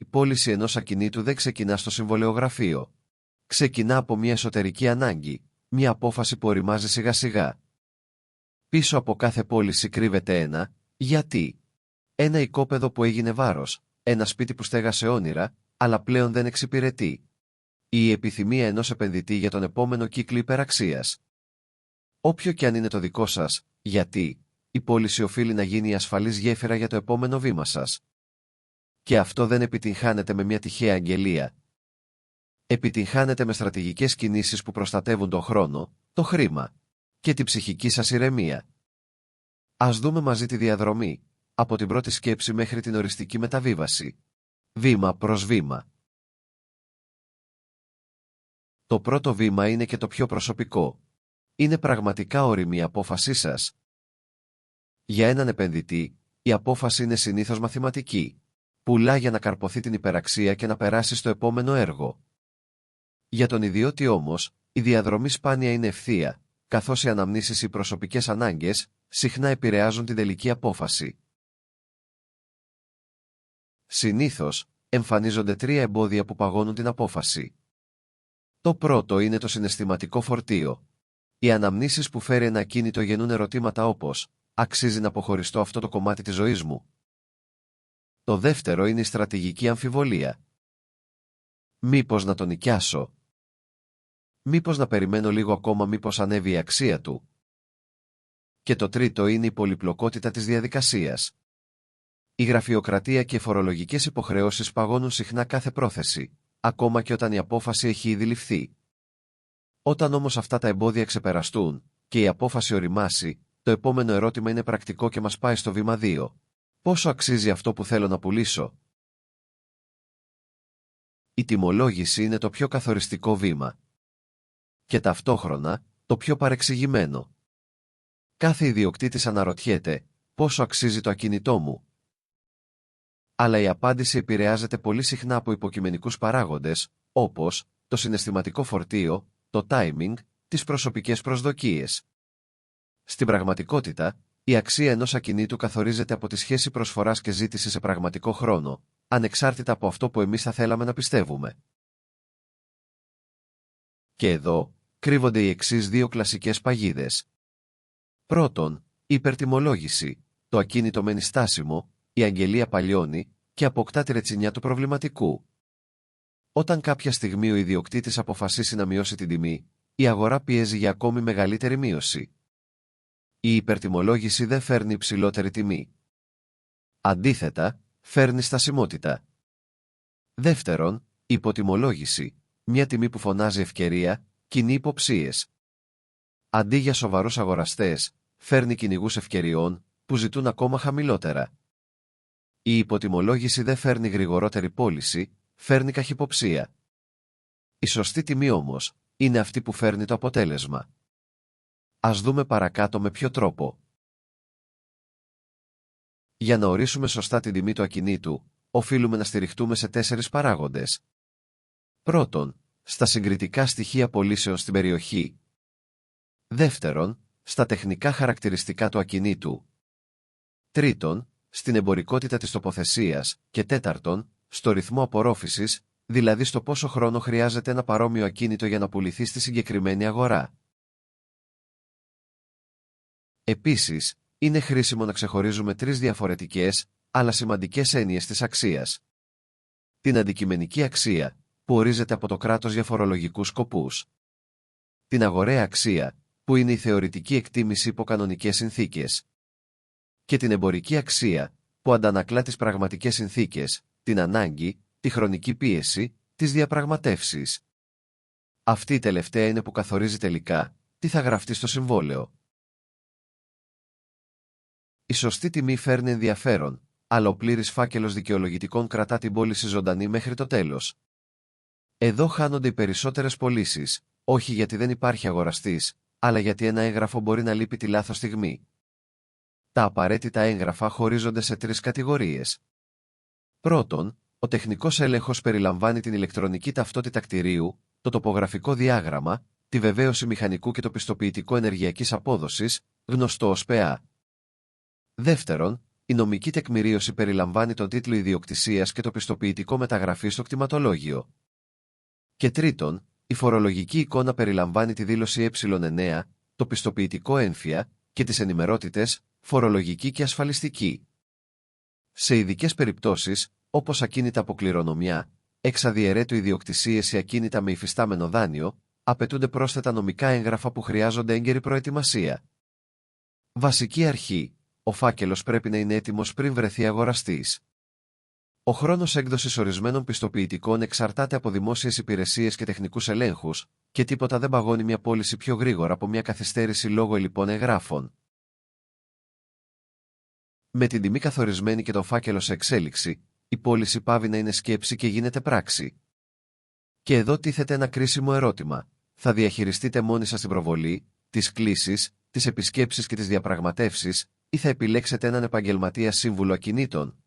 η πώληση ενός ακινήτου δεν ξεκινά στο συμβολεογραφείο. Ξεκινά από μια εσωτερική ανάγκη, μια απόφαση που οριμάζει σιγά-σιγά. Πίσω από κάθε πώληση κρύβεται ένα «γιατί». Ένα οικόπεδο που έγινε βάρος, ένα σπίτι που στέγασε όνειρα, αλλά πλέον δεν εξυπηρετεί. Η επιθυμία ενός επενδυτή για τον επόμενο κύκλο υπεραξίας. Όποιο και αν είναι το δικό σας, γιατί, η πώληση οφείλει να γίνει η ασφαλής γέφυρα για το επόμενο βήμα σας. Και αυτό δεν επιτυγχάνεται με μια τυχαία αγγελία. Επιτυγχάνεται με στρατηγικές κινήσεις που προστατεύουν τον χρόνο, το χρήμα και την ψυχική σας ηρεμία. Ας δούμε μαζί τη διαδρομή, από την πρώτη σκέψη μέχρι την οριστική μεταβίβαση. Βήμα προς βήμα. Το πρώτο βήμα είναι και το πιο προσωπικό. Είναι πραγματικά όριμη η απόφασή σας. Για έναν επενδυτή, η απόφαση είναι συνήθως μαθηματική. Πουλά για να καρποθεί την υπεραξία και να περάσει στο επόμενο έργο. Για τον ιδιώτη όμως, η διαδρομή σπάνια είναι ευθεία, καθώς οι αναμνήσεις ή προσωπικές ανάγκες συχνά επηρεάζουν την τελική απόφαση. Συνήθως, εμφανίζονται 3 εμπόδια που παγώνουν την απόφαση. Το πρώτο είναι το συναισθηματικό φορτίο. Οι αναμνήσεις που φέρει ένα ακίνητο γεννούν ερωτήματα όπως «Αξίζει να αποχωριστώ αυτό το κομμάτι της ζωής μου?» Το δεύτερο είναι η στρατηγική αμφιβολία. Μήπως να τον νοικιάσω? Μήπως να περιμένω λίγο ακόμα, μήπως ανέβει η αξία του? Και το τρίτο είναι η πολυπλοκότητα της διαδικασίας. Η γραφειοκρατία και οι φορολογικές υποχρεώσεις παγώνουν συχνά κάθε πρόθεση, ακόμα και όταν η απόφαση έχει ήδη ληφθεί. Όταν όμως αυτά τα εμπόδια ξεπεραστούν και η απόφαση οριμάσει, το επόμενο ερώτημα είναι πρακτικό και μας πάει στο βήμα 2. Πόσο αξίζει αυτό που θέλω να πουλήσω? Η τιμολόγηση είναι το πιο καθοριστικό βήμα. Και ταυτόχρονα, το πιο παρεξηγημένο. Κάθε ιδιοκτήτης αναρωτιέται, πόσο αξίζει το ακίνητό μου? Αλλά η απάντηση επηρεάζεται πολύ συχνά από υποκειμενικούς παράγοντες, όπως το συναισθηματικό φορτίο, το timing, τις προσωπικές προσδοκίες. Στην πραγματικότητα, η αξία ενός ακινήτου καθορίζεται από τη σχέση προσφοράς και ζήτησης σε πραγματικό χρόνο, ανεξάρτητα από αυτό που εμείς θα θέλαμε να πιστεύουμε. Και εδώ, κρύβονται οι εξής 2 κλασικές παγίδες. Πρώτον, υπερτιμολόγηση. Το ακίνητο μένει στάσιμο, η αγγελία παλιώνει και αποκτά τη ρετσινιά του προβληματικού. Όταν κάποια στιγμή ο ιδιοκτήτης αποφασίσει να μειώσει την τιμή, η αγορά πιέζει για ακόμη μεγαλύτερη μείωση. Η υπερτιμολόγηση δεν φέρνει υψηλότερη τιμή. Αντίθετα, φέρνει στασιμότητα. Δεύτερον, υποτιμολόγηση. Μια τιμή που φωνάζει ευκαιρία, κινεί υποψίες. Αντί για σοβαρούς αγοραστές, φέρνει κυνηγούς ευκαιριών που ζητούν ακόμα χαμηλότερα. Η υποτιμολόγηση δεν φέρνει γρηγορότερη πώληση, φέρνει καχυποψία. Η σωστή τιμή όμως είναι αυτή που φέρνει το αποτέλεσμα. Ας δούμε παρακάτω με ποιο τρόπο. Για να ορίσουμε σωστά την τιμή του ακινήτου, οφείλουμε να στηριχτούμε σε 4 παράγοντες. Πρώτον, στα συγκριτικά στοιχεία πωλήσεων στην περιοχή. Δεύτερον, στα τεχνικά χαρακτηριστικά του ακινήτου. Τρίτον, στην εμπορικότητα της τοποθεσίας και τέταρτον, στο ρυθμό απορρόφησης, δηλαδή στο πόσο χρόνο χρειάζεται ένα παρόμοιο ακίνητο για να πουληθεί στη συγκεκριμένη αγορά. Επίσης, είναι χρήσιμο να ξεχωρίζουμε 3 διαφορετικές, αλλά σημαντικές έννοιες της αξίας. Την αντικειμενική αξία, που ορίζεται από το κράτος για φορολογικούς σκοπούς. Την αγοραία αξία, που είναι η θεωρητική εκτίμηση υπό κανονικές συνθήκες. Και την εμπορική αξία, που αντανακλά τις πραγματικές συνθήκες, την ανάγκη, τη χρονική πίεση, τις διαπραγματεύσεις. Αυτή η τελευταία είναι που καθορίζει τελικά τι θα γραφτεί στο συμβόλαιο. Η σωστή τιμή φέρνει ενδιαφέρον, αλλά ο πλήρης φάκελος δικαιολογητικών κρατά την πώληση ζωντανή μέχρι το τέλος. Εδώ χάνονται οι περισσότερες πωλήσεις, όχι γιατί δεν υπάρχει αγοραστής, αλλά γιατί ένα έγγραφο μπορεί να λείπει τη λάθος στιγμή. Τα απαραίτητα έγγραφα χωρίζονται σε 3 κατηγορίες. Πρώτον, ο τεχνικός έλεγχος περιλαμβάνει την ηλεκτρονική ταυτότητα κτηρίου, το τοπογραφικό διάγραμμα, τη βεβαίωση μηχανικού και το πιστοποιητικό ενεργειακής απόδοσης, γνωστό ως ΠΕΑ. Δεύτερον, Η νομική τεκμηρίωση περιλαμβάνει τον τίτλο ιδιοκτησίας και το πιστοποιητικό μεταγραφή στο κτηματολόγιο. Και τρίτον, η φορολογική εικόνα περιλαμβάνει τη δήλωση Ε9, το πιστοποιητικό έμφυα και τις ενημερότητες φορολογική και ασφαλιστική. Σε ειδικές περιπτώσεις, όπως ακίνητα από κληρονομιά, εξ αδιαιρέτου ιδιοκτησίες ή ακίνητα με υφιστάμενο δάνειο, απαιτούνται πρόσθετα νομικά έγγραφα που χρειάζονται έγκαιρη προετοιμασία. Βασική αρχή: ο φάκελος πρέπει να είναι έτοιμος πριν βρεθεί αγοραστής. Ο χρόνος έκδοσης ορισμένων πιστοποιητικών εξαρτάται από δημόσιες υπηρεσίες και τεχνικούς ελέγχους, και τίποτα δεν παγώνει μια πώληση πιο γρήγορα από μια καθυστέρηση λόγω ελλειπών εγγράφων. Με την τιμή καθορισμένη και το φάκελο σε εξέλιξη, η πώληση πάβει να είναι σκέψη και γίνεται πράξη. Και εδώ τίθεται ένα κρίσιμο ερώτημα: θα διαχειριστείτε μόνοι σας την προβολή, τις κλήσεις, τις επισκέψεις και τις διαπραγματεύσεις, ή θα επιλέξετε έναν επαγγελματία σύμβουλο ακινήτων?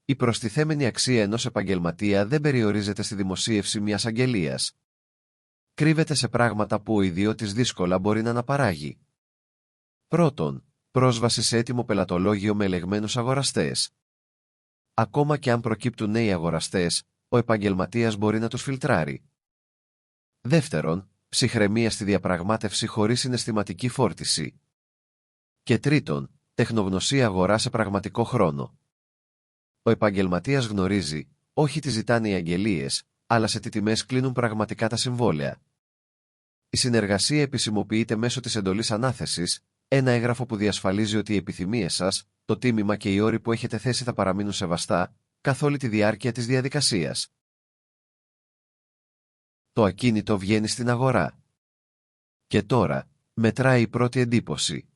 Η προστιθέμενη αξία ενός επαγγελματία δεν περιορίζεται στη δημοσίευση μιας αγγελίας. Κρύβεται σε πράγματα που ο ιδιώτης δύσκολα μπορεί να αναπαράγει. Πρώτον, πρόσβαση σε έτοιμο πελατολόγιο με ελεγμένους αγοραστές. Ακόμα και αν προκύπτουν νέοι αγοραστές, ο επαγγελματίας μπορεί να τους φιλτράρει. Δεύτερον, ψυχραιμία στη διαπραγμάτευση χωρίς συναισθηματική φόρτιση. Και τρίτον, τεχνογνωσία αγορά σε πραγματικό χρόνο. Ο επαγγελματίας γνωρίζει, όχι τι ζητάνε οι αγγελίες, αλλά σε τι τιμές κλείνουν πραγματικά τα συμβόλαια. Η συνεργασία επισημοποιείται μέσω της εντολής ανάθεσης, ένα έγγραφο που διασφαλίζει ότι οι επιθυμίες σας, το τίμημα και οι όροι που έχετε θέσει θα παραμείνουν σεβαστά, καθ' όλη τη διάρκεια της διαδικασίας. Το ακίνητο βγαίνει στην αγορά. Και τώρα, μετράει η πρώτη εντύπωση.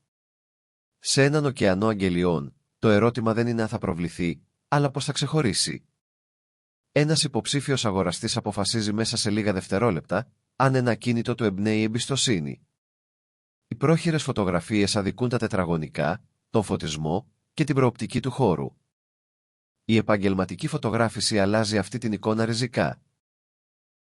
Σε έναν ωκεανό αγγελιών, το ερώτημα δεν είναι αν θα προβληθεί, αλλά πώς θα ξεχωρίσει. Ένας υποψήφιος αγοραστής αποφασίζει μέσα σε λίγα δευτερόλεπτα αν ένα ακίνητο του εμπνέει εμπιστοσύνη. Οι πρόχειρες φωτογραφίες αδικούν τα τετραγωνικά, τον φωτισμό και την προοπτική του χώρου. Η επαγγελματική φωτογράφηση αλλάζει αυτή την εικόνα ριζικά.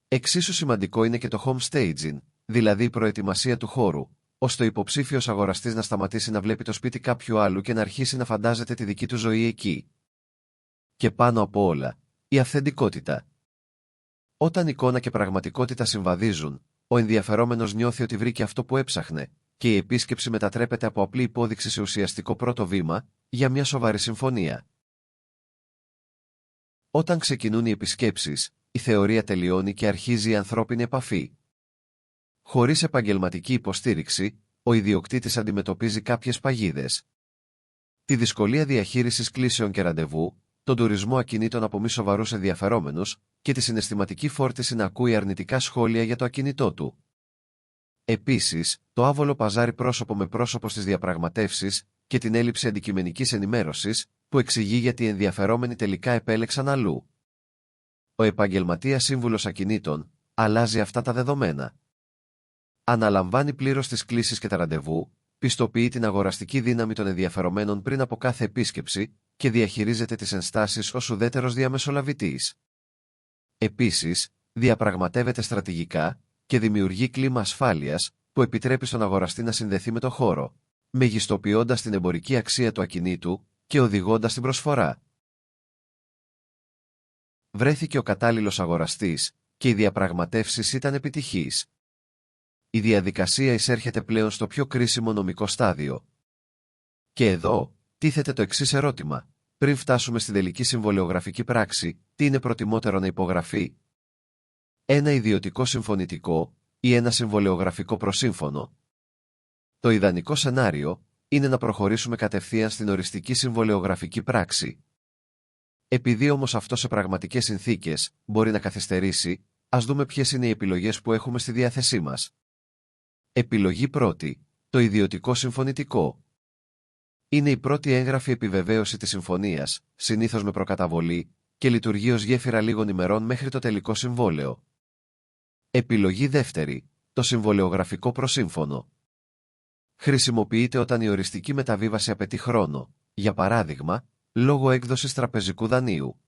Εξίσου σημαντικό είναι και το home staging, δηλαδή η προετοιμασία του χώρου, ώστε ο υποψήφιος αγοραστής να σταματήσει να βλέπει το σπίτι κάποιου άλλου και να αρχίσει να φαντάζεται τη δική του ζωή εκεί. Και πάνω από όλα, η αυθεντικότητα. Όταν εικόνα και πραγματικότητα συμβαδίζουν, ο ενδιαφερόμενος νιώθει ότι βρήκε αυτό που έψαχνε, και η επίσκεψη μετατρέπεται από απλή υπόδειξη σε ουσιαστικό πρώτο βήμα για μια σοβαρή συμφωνία. Όταν ξεκινούν οι επισκέψεις, η θεωρία τελειώνει και αρχίζει η ανθρώπινη επαφή. Χωρίς επαγγελματική υποστήριξη, ο ιδιοκτήτης αντιμετωπίζει κάποιες παγίδες. Τη δυσκολία διαχείρισης κλήσεων και ραντεβού, τον τουρισμό ακινήτων από μη σοβαρούς ενδιαφερόμενους και τη συναισθηματική φόρτιση να ακούει αρνητικά σχόλια για το ακίνητό του. Επίσης, το άβολο παζάρι πρόσωπο με πρόσωπο στις διαπραγματεύσεις και την έλλειψη αντικειμενικής ενημέρωσης, που εξηγεί γιατί οι ενδιαφερόμενοι τελικά επέλεξαν αλλού. Ο επαγγελματίας σύμβουλος ακινήτων αλλάζει αυτά τα δεδομένα. Αναλαμβάνει πλήρως τις κλήσεις και τα ραντεβού, πιστοποιεί την αγοραστική δύναμη των ενδιαφερομένων πριν από κάθε επίσκεψη και διαχειρίζεται τις ενστάσεις ως ουδέτερος διαμεσολαβητής. Επίσης, διαπραγματεύεται στρατηγικά και δημιουργεί κλίμα ασφάλειας που επιτρέπει στον αγοραστή να συνδεθεί με το χώρο, μεγιστοποιώντας την εμπορική αξία του ακινήτου και οδηγώντας την προσφορά. Βρέθηκε ο κατάλληλος αγοραστής και οι διαπραγματεύσεις ήταν επιτυχείς. Η διαδικασία εισέρχεται πλέον στο πιο κρίσιμο νομικό στάδιο. Και εδώ τίθεται το εξής ερώτημα: πριν φτάσουμε στην τελική συμβολεογραφική πράξη, τι είναι προτιμότερο να υπογραφεί? Ένα ιδιωτικό συμφωνητικό ή ένα συμβολεογραφικό προσύμφωνο? Το ιδανικό σενάριο είναι να προχωρήσουμε κατευθείαν στην οριστική συμβολεογραφική πράξη. Επειδή όμως αυτό σε πραγματικές συνθήκες μπορεί να καθυστερήσει, ας δούμε ποιες είναι οι επιλογές που έχουμε στη διάθεσή μας. Επιλογή πρώτη: το ιδιωτικό συμφωνητικό. Είναι η πρώτη έγγραφη επιβεβαίωση της συμφωνίας, συνήθως με προκαταβολή, και λειτουργεί ως γέφυρα λίγων ημερών μέχρι το τελικό συμβόλαιο. Επιλογή δεύτερη: το συμβολεογραφικό προσύμφωνο. Χρησιμοποιείται όταν η οριστική μεταβίβαση απαιτεί χρόνο, για παράδειγμα, λόγω έκδοσης τραπεζικού δανείου.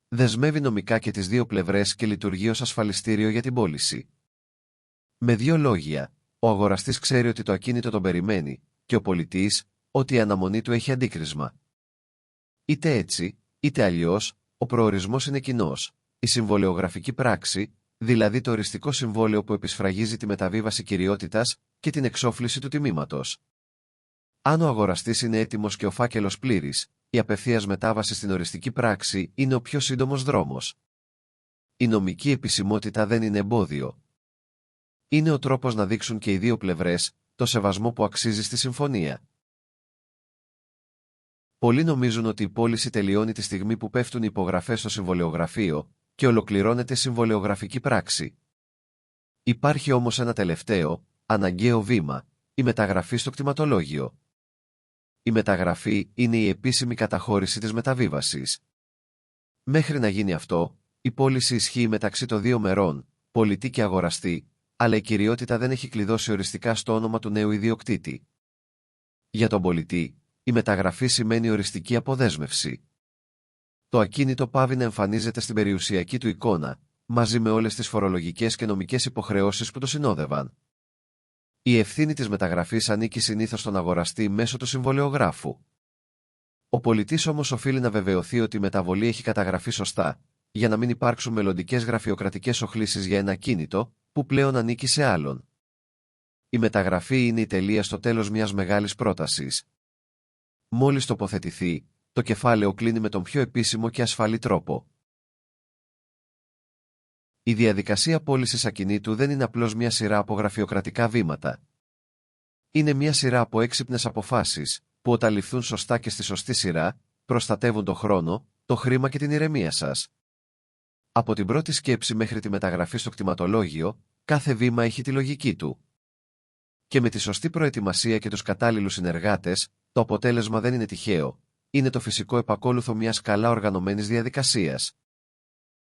Δεσμεύει νομικά και τις δύο πλευρές και λειτουργεί ως ασφαλιστήριο για την πώληση. Με δύο λόγια, ο αγοραστής ξέρει ότι το ακίνητο τον περιμένει και ο πολιτής ότι η αναμονή του έχει αντίκρισμα. Είτε έτσι, είτε αλλιώς, ο προορισμός είναι κοινός. Η συμβολεογραφική πράξη, δηλαδή το οριστικό συμβόλαιο που επισφραγίζει τη μεταβίβαση κυριότητας και την εξόφληση του τιμήματος. Αν ο αγοραστής είναι έτοιμος και ο φάκελος πλήρης, η απευθείας μετάβαση στην οριστική πράξη είναι ο πιο σύντομος δρόμος. Η νομική επισημότητα δεν είναι εμπόδιο. Είναι ο τρόπος να δείξουν και οι δύο πλευρές το σεβασμό που αξίζει στη συμφωνία. Πολλοί νομίζουν ότι η πώληση τελειώνει τη στιγμή που πέφτουν οι υπογραφές στο συμβολεογραφείο και ολοκληρώνεται συμβολεογραφική πράξη. Υπάρχει όμως ένα τελευταίο, αναγκαίο βήμα, η μεταγραφή στο κτηματολόγιο. Η μεταγραφή είναι η επίσημη καταχώρηση της μεταβίβασης. Μέχρι να γίνει αυτό, η πώληση ισχύει μεταξύ των δύο μερών, πολιτή και αγοραστή, αλλά η κυριότητα δεν έχει κλειδώσει οριστικά στο όνομα του νέου ιδιοκτήτη. Για τον πολιτή, η μεταγραφή σημαίνει οριστική αποδέσμευση. Το ακίνητο πάβει να εμφανίζεται στην περιουσιακή του εικόνα, μαζί με όλες τις φορολογικές και νομικές υποχρεώσεις που το συνόδευαν. Η ευθύνη της μεταγραφής ανήκει συνήθως στον αγοραστή μέσω του συμβολεογράφου. Ο πολιτής όμως οφείλει να βεβαιωθεί ότι η μεταβολή έχει καταγραφεί σωστά, για να μην υπάρξουν μελλοντικές γραφειοκρατικές οχλήσεις για ένα ακίνητο, που πλέον ανήκει σε άλλον. Η μεταγραφή είναι η τελεία στο τέλος μιας μεγάλης πρότασης. Μόλις τοποθετηθεί, το κεφάλαιο κλείνει με τον πιο επίσημο και ασφαλή τρόπο. Η διαδικασία πώλησης ακινήτου δεν είναι απλώς μια σειρά από γραφειοκρατικά βήματα. Είναι μια σειρά από έξυπνες αποφάσεις, που όταν ληφθούν σωστά και στη σωστή σειρά, προστατεύουν το χρόνο, το χρήμα και την ηρεμία σας. Από την πρώτη σκέψη μέχρι τη μεταγραφή στο κτηματολόγιο, κάθε βήμα έχει τη λογική του. Και με τη σωστή προετοιμασία και τους κατάλληλους συνεργάτες, το αποτέλεσμα δεν είναι τυχαίο. Είναι το φυσικό επακόλουθο μιας καλά οργανωμένης διαδικασίας.